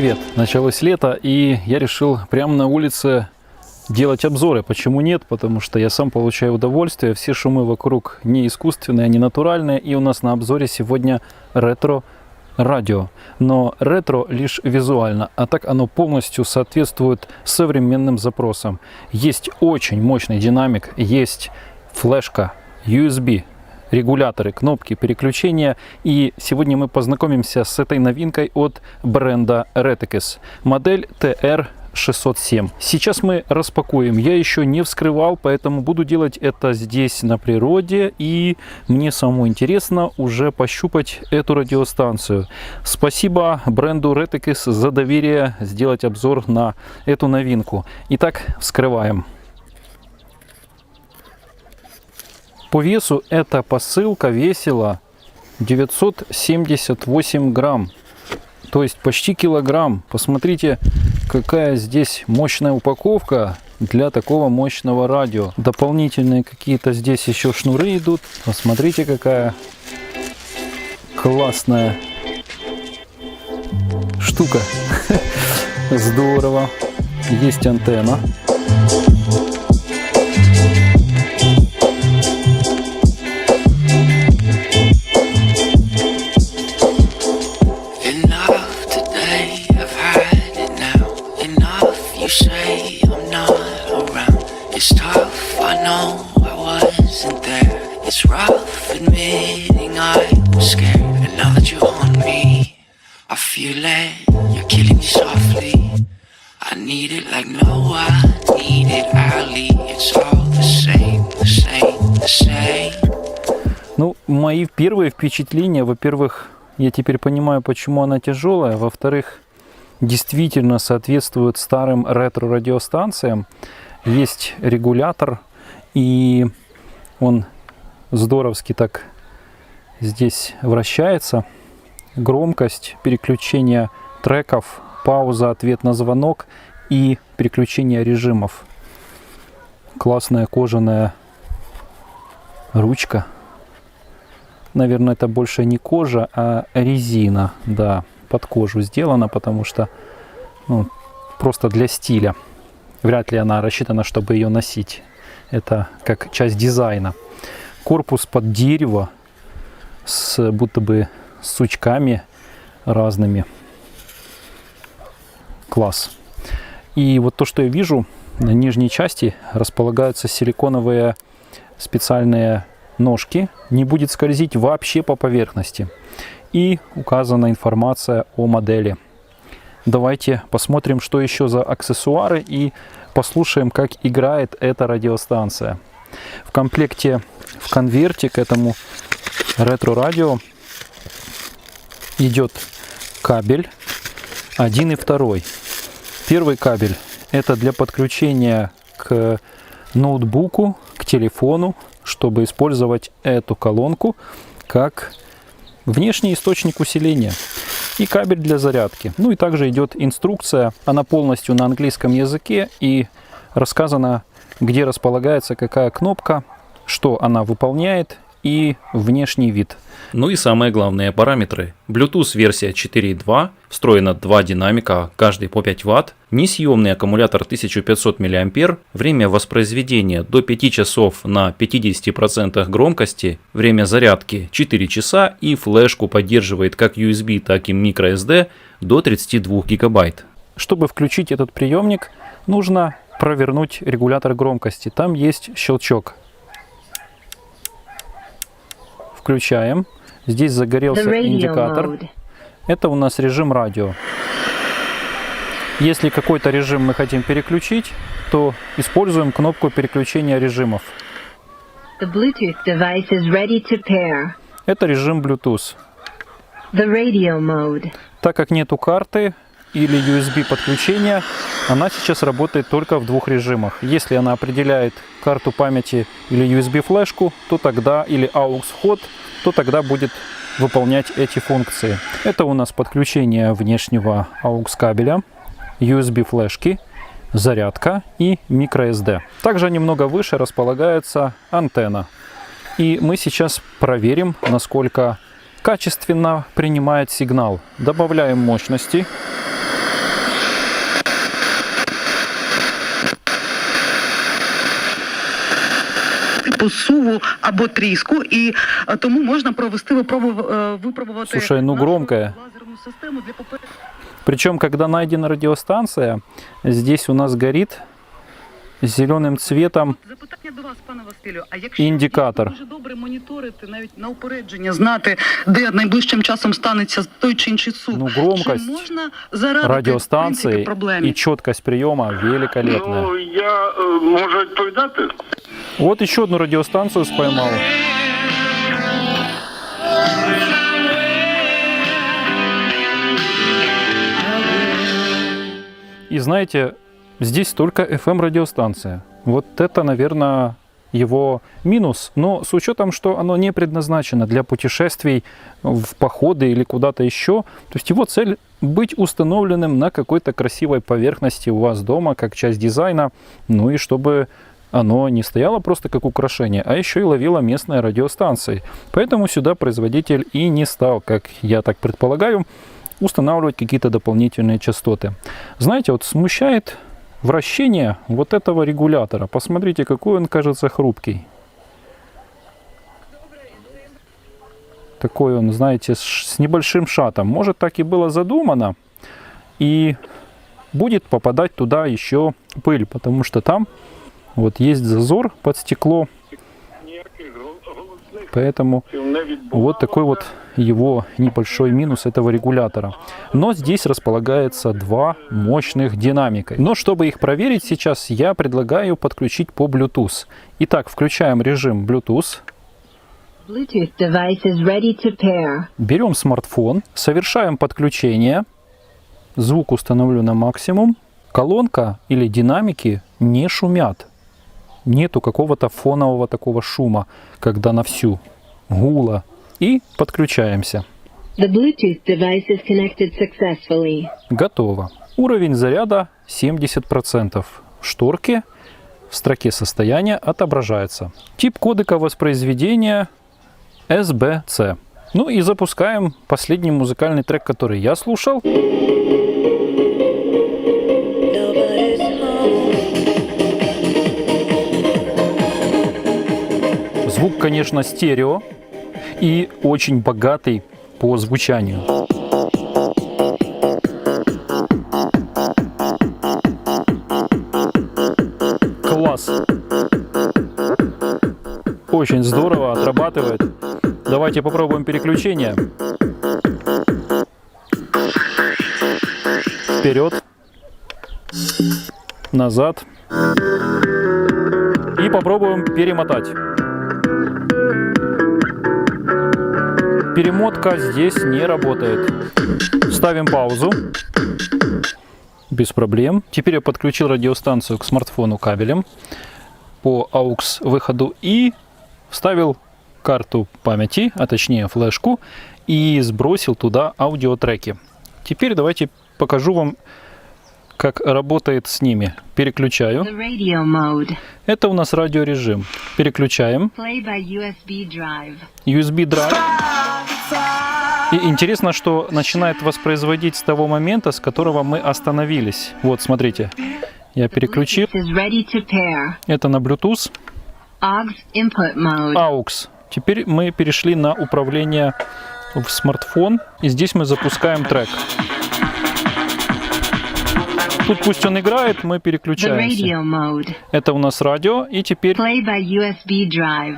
Привет! Началось лето, и я решил прямо на улице делать обзоры. Почему нет? Потому что я сам получаю удовольствие. Все шумы вокруг не искусственные, они натуральные. И у нас на обзоре сегодня ретро-радио. Но ретро лишь визуально, а так оно полностью соответствует современным запросам. Есть очень мощный динамик, есть флешка, USB, регуляторы, кнопки переключения. И сегодня мы познакомимся с этой новинкой от бренда Retekes. Модель TR607. Сейчас мы распакуем. Я еще не вскрывал, поэтому буду делать это здесь на природе. И мне самому интересно уже пощупать эту радиостанцию. Спасибо бренду Retekes за доверие сделать обзор на эту новинку. Итак, вскрываем. По весу эта посылка весила 978 грамм, то есть почти килограмм. Посмотрите, какая здесь мощная упаковка для такого мощного радио. Дополнительные какие-то здесь еще шнуры идут. Посмотрите, какая классная штука. Здорово. Есть антенна. Ну, мои первые впечатления, во-первых, я теперь понимаю, почему она тяжелая, во-вторых, действительно соответствует старым ретро-радиостанциям. Есть регулятор, и он здоровски так здесь вращается. Громкость, переключение треков, пауза, ответ на звонок и переключение режимов. Классная кожаная ручка. Наверное, это больше не кожа, а резина. Да, под кожу сделана, потому что просто для стиля. Вряд ли она рассчитана, чтобы ее носить. Это как часть дизайна. Корпус под дерево, будто бы с сучками разными. Класс. И вот то, что я вижу, на нижней части располагаются силиконовые специальные ножки. Не будет скользить вообще по поверхности. И указана информация о модели. Давайте посмотрим, что еще за аксессуары, и послушаем, как играет эта радиостанция. В комплекте, в конверте к этому ретро-радио идет кабель, один и второй. Первый кабель — это для подключения к ноутбуку, к телефону, чтобы использовать эту колонку как внешний источник усиления. И кабель для зарядки. Ну и также идет инструкция. Она полностью на английском языке, и рассказано, где располагается какая кнопка, что она выполняет и внешний вид. Ну и самые главные параметры. Bluetooth версия 4.2, встроено 2 динамика, каждый по 5 Вт, несъемный аккумулятор 1500 мА, время воспроизведения до 5 часов на 50% громкости, время зарядки 4 часа, и флешку поддерживает как USB, так и microSD до 32 гигабайт. Чтобы включить этот приемник, нужно провернуть регулятор громкости. Там есть щелчок. Включаем. Здесь загорелся индикатор. Это у нас режим радио. Если какой-то режим мы хотим переключить, то используем кнопку переключения режимов. Это режим Bluetooth. Так как нету карты или USB подключения, она сейчас работает только в двух режимах. Если она определяет карту памяти или USB флешку, то тогда, или AUX вход, то тогда будет выполнять эти функции. Это у нас подключение внешнего AUX кабеля, USB флешки, зарядка и microSD. Также немного выше располагается антенна. И мы сейчас проверим, насколько качественно принимает сигнал. Добавляем мощности. типу суву або тріску, і тому можна провести випробувати. Слушай, ну громкая. лазерну систему для Причем, когда найдена радиостанция, здесь у нас горит зеленым цветом Запитання до вас, пане Василю. А якщо індикатор. дуже добре моніторити, навіть на упередження, знати, де найближчим часом станеться той чи інший суд, Ну, громкость чи можна зарадити, в радиостанции принципі, проблемі? и четкость приема великолепная. Ну, я можу відповідати. Вот еще одну радиостанцию споймал. И знаете, здесь только FM-радиостанция. Вот это, наверное, его минус. Но с учетом, что оно не предназначено для путешествий в походы или куда-то еще, то есть его цель быть установленным на какой-то красивой поверхности у вас дома, как часть дизайна, ну и чтобы оно не стояло просто как украшение, а еще и ловило местные радиостанции. Поэтому сюда производитель и не стал, как я так предполагаю, устанавливать какие-то дополнительные частоты. Знаете, вот смущает вращение вот этого регулятора. Посмотрите, какой он кажется хрупкий. Такой он, знаете, с небольшим шатом. Может, так и было задумано. И будет попадать туда еще пыль, потому что там вот есть зазор под стекло. Поэтому вот такой вот его небольшой минус этого регулятора. Но здесь располагается два мощных динамика. Но чтобы их проверить сейчас, я предлагаю подключить по Bluetooth. Итак, включаем режим Bluetooth. Bluetooth device is ready to pair. Берем смартфон, совершаем подключение. Звук установлю на максимум. Колонка или динамики не шумят. Нету какого-то фонового такого шума, когда на всю гула. И подключаемся. The Bluetooth device is connected successfully. Готово. Уровень заряда 70%. В шторке в строке состояния отображается. Тип кодека воспроизведения SBC. Ну и запускаем последний музыкальный трек, который я слушал. Звук, конечно, стерео и очень богатый по звучанию. Класс! Очень здорово отрабатывает. Давайте попробуем переключение. Вперед, назад. И попробуем перемотать. Перемотка здесь не работает. Ставим паузу. Без проблем. Теперь я подключил радиостанцию к смартфону кабелем по AUX выходу и вставил карту памяти, а точнее флешку, и сбросил туда аудиотреки. Теперь давайте покажу вам, как работает с ними. Переключаю. The radio mode. Это у нас радиорежим. Переключаем. Play by USB drive. USB драйв. И интересно, что начинает воспроизводить с того момента, с которого мы остановились. Вот, смотрите. Я переключил. Bluetooth is ready to pair. Это на Bluetooth. AUX input mode. AUX. Теперь мы перешли на управление в смартфон. И здесь мы запускаем трек. Тут пусть он играет, мы The переключаемся. radio mode. Это у нас радио. И теперь Play by USB drive.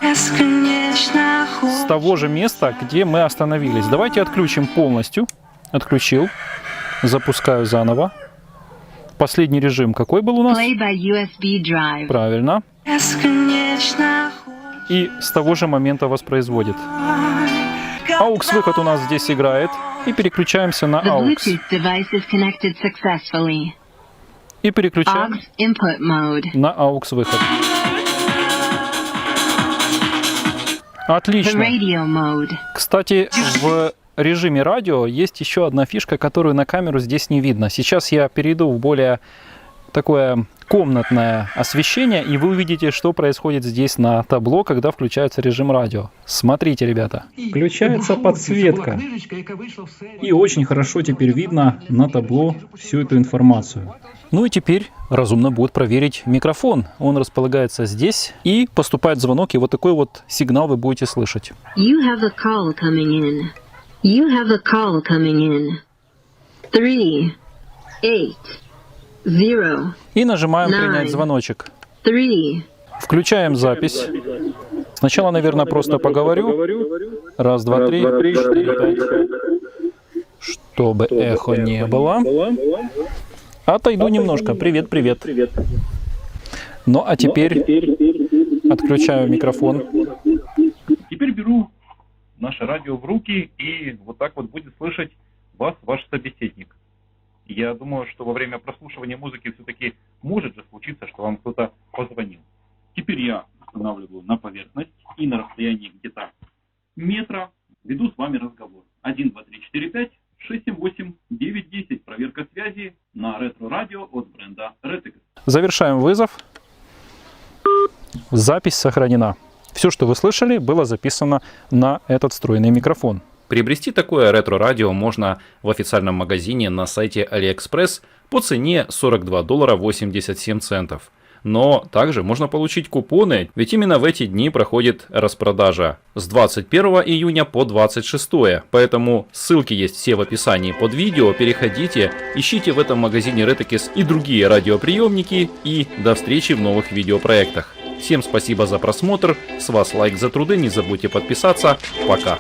с того же места, где мы остановились. Давайте отключим полностью. Отключил. Запускаю заново. Последний режим какой был у нас? Play by USB drive. Правильно. И с того же момента воспроизводит. AUX выход у нас здесь играет. И переключаемся на The AUX. Bluetooth device is connected successfully. И переключаем AUX input mode. на AUX выход. The Отлично. radio mode. Кстати, в режиме радио есть еще одна фишка, которую на камеру здесь не видно. Сейчас я перейду в более такое комнатное освещение, и вы увидите, что происходит здесь на табло, когда включается режим радио. Смотрите, ребята. Включается подсветка. И очень хорошо теперь видно на табло всю эту информацию. Ну и теперь разумно будет проверить микрофон. Он располагается здесь, и поступает звонок, и вот такой вот сигнал вы будете слышать. You have a call coming in. You have a call coming in. 3, 8, 0, И нажимаем принять звоночек. 3. Включаем запись. Сначала, наверное, просто поговорю. Раз, два, три, четыре, пять. Чтобы эхо не было. Отойду немножко. Привет, привет. Ну а теперь отключаю микрофон. Теперь беру наше радио в руки, и вот так вот будет слышать вас ваш собеседник. Я думаю, что во время прослушивания музыки все-таки может же случиться, что вам кто-то позвонил. Теперь я устанавливаю на поверхность и на расстоянии где-то метра веду с вами разговор. 1, 2, 3, 4, 5, 6, 7, 8, 9, 10. Проверка связи на ретро-радио от бренда Retix. Завершаем вызов. Запись сохранена. Все, что вы слышали, было записано на этот встроенный микрофон. Приобрести такое ретро-радио можно в официальном магазине на сайте AliExpress по цене $42.87. Но также можно получить купоны, ведь именно в эти дни проходит распродажа с 21 июня по 26. Поэтому ссылки есть все в описании под видео, переходите, ищите в этом магазине Retix и другие радиоприемники, и до встречи в новых видеопроектах. Всем спасибо за просмотр, с вас лайк за труды, не забудьте подписаться, пока.